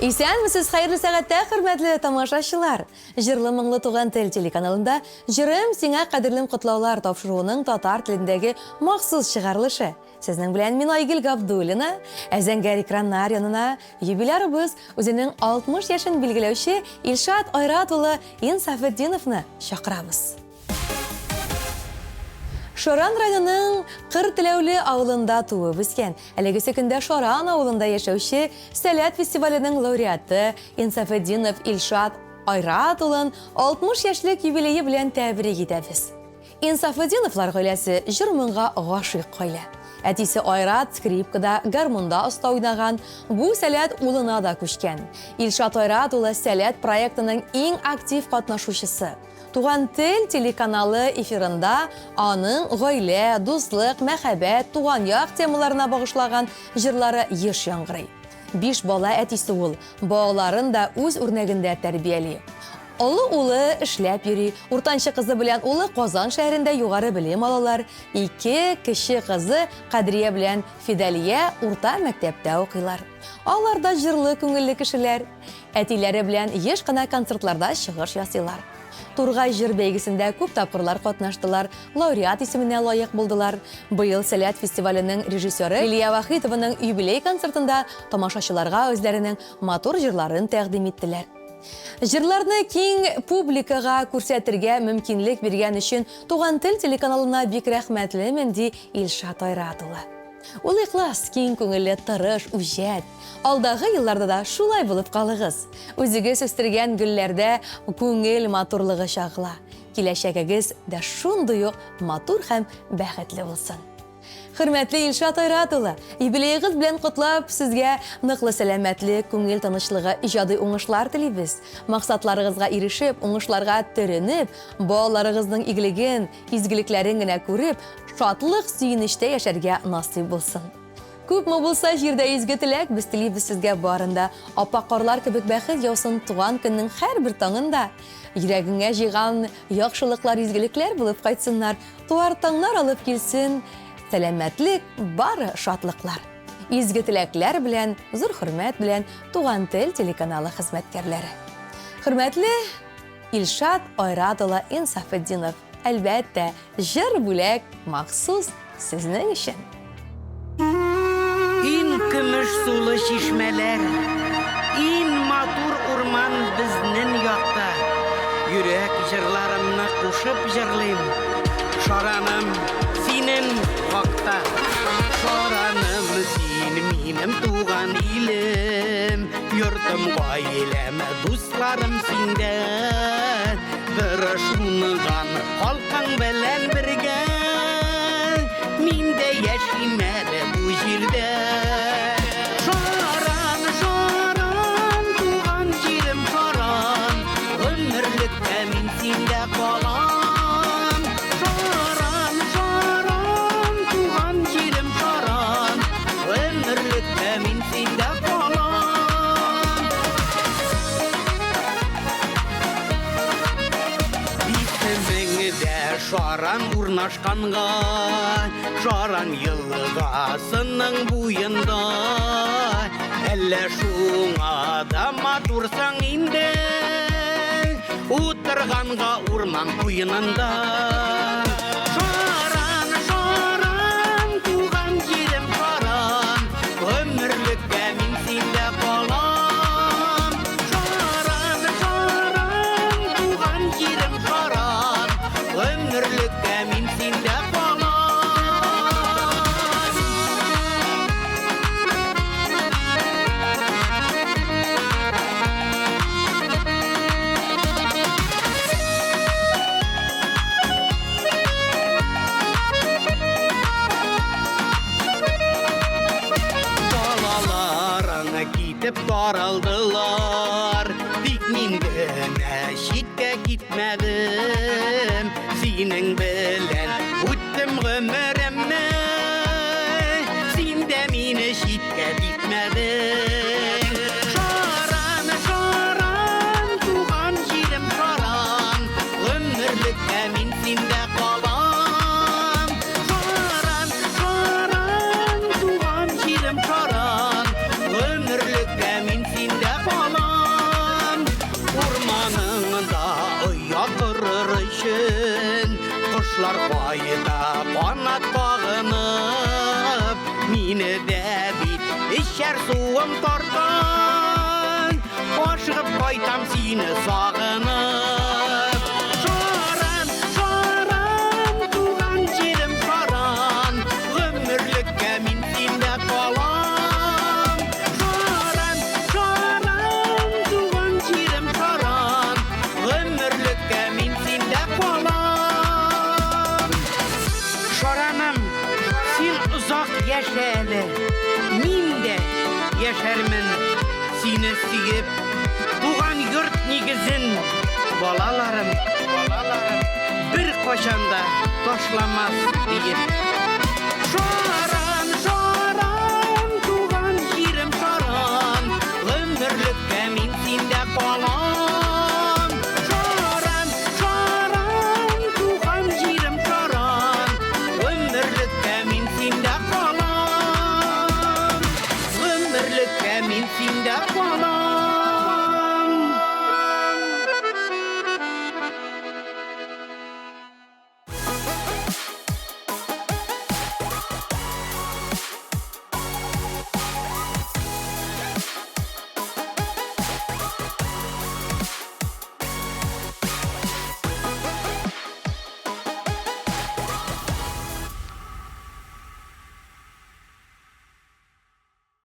Исәнмесез, хәерле сәгатьтә, хөрмәтле тамашачылар. Җырлы моңлы туган тел телеканалында җырым сиңа кадерлем котлаулар тапшыруының татар телендәге махсус чыгарылышы. Сезнең белән мин Айгөл Габдуллина, әзәңгәр экраннар янына юбилярыбыз үзенең 60 яшын билгеләүче Илшат Айрат улы Инсафетдиновны чакырабыз. Шоран районының Кыр Теләүле авылында туып үскән. Әлегесе көндә Шоран авылында яшәүче Сәләт фестиваленең лауреаты Инсафетдинов Илшат Айрат улын 60 яшьлек юбилее белән тәбрик итәбез. Инсафетдиновлар гаиләсе җыр-моңга гашыйк гаилә. Әтисе Айрат скрипкада, гармунда оста уйнаган, бу Сәләт улына да күчкән. Илшат Айрат улы Сәләт проектының иң актив катнашучысы. Туган тел телеканалы эфирында аның гаилә, дуслык, мәхәббәт, туган як темаларына багышлаган җырлары еш яңгырый. 5 бала әтисе ул, балаларын да үз үрнәгендә тәрбияли. Олы улы эшләп йөри, уртанчы кызы белән улы Казан шәһәрендә югары белем алалар. 2 кече кызы Кадрия белән Фидалия урта мәктәптә укыйлар. Алар да җырлы күңелле кешеләр. Әтиләре белән еш кына концертларда чыгыш ясыйлар. Тургай җыр бәйгесендә күп тапкырлар катнаштылар, лауреат исеменә лаек булдылар. Быел Сәләт фестиваленең режиссеры Лилия Вахитованың юбилей концертында тамашачыларга үзләренең матур җырларын тәкъдим иттеләр. Җырларны киң публикага күрсәтергә мөмкинлек биргән өчен Туган тел телеканалына бик рәхмәтлемен ди Илшат Айрат улы. Ул ихлас, киң күңелле, тырыш, үҗәт. Алдагы елларда да шулай булып калыгыз. Үзегез үстергән гөлләрдә күңел матурлыгы чагыла. Киләчәгегез дә шундый ук матур һәм бәхетле булсын. Хөрмәтле Илшат Айрат улы, юбилеегыз белән котлап, сезгә ныклы сәламәтлек, күңел тынычлыгы, иҗади уңышлар телибез. Максатларыгызга ирешеп, уңышларга төренеп, балаларыгызның игелеген, изгелекләрен генә күреп, шатлык, сөенечтә яшәргә насыйп булсын. Күпме булса җирдә изге теләк, без телибез сезгә барында. Апа карлар кебек бәхет яусын туган көннең һәрбер таңында. Йөрәгеңә җыйган яхшылыклар, изгелекләр булып кайтсыннар. Туар таңнар алып килсен. Сәламәтлек, бары шатлыклар. Изге теләкләр белән, зур хөрмәт белән Туган тел телеканалы хезмәткәрләре. Хөрмәтле Илшат Айрат улы Инсафетдинов, әлбәттә, җыр бүләк махсус сезнең өчен. Ин көмеш сулы чишмәләр, ин матур урман безнең якта. Йөрәк җырларымны кушып җырлыйм. Шараным синең хакта. Шараным син минем туган илем. Йортым гаиләм, дусларым синдә. Тырышуныган халкың белән бергә. Мин дә яшим әле бу җирдә. Шаран, шаран, туган җирем шаран. Гомерлеккә мин синдә калам. Шаран, шаран, туган җирем шаран. Гомерлеккә мин синдә калам. Исемеңдә шаран урнашканга, шаран елгасының буенда. Әллә шуңа да матурсаң инде, утырганга урман буенында. Шаран, шаран, туган җирем шаран, гомерлеккә мин синдә калам. Шаран, шаран, туган җирем шаран, гомерлеккә мин синдә калам. Балаларыңа китеп таралдылар, тик мин генә читкә китмәдем. Синең белән үттем гомеремне, син дә мине читкә китмәдең. Шаран, шаран, туган җирем шаран, гомерлеккә мин синдә калам. Шаран, шаран, туган җирем шаран, гомерлеккә мин синдә калам. Arpayda qanat bağınıp Mini de bit işer suum tortan Aşıqıp qaytam seni sağınıp Şaran, şaran, tuğan jerim şaran Ömürlükке min sende kalam Şaran, şaran, tuğan jerim şaran Ömürlükke min sende kalam Şaranım, sen uzak yaşayalı Min de yaşarmın seni siyip Tuğan yurt nigizin Balalarım bir koşanda taşlamaz deyip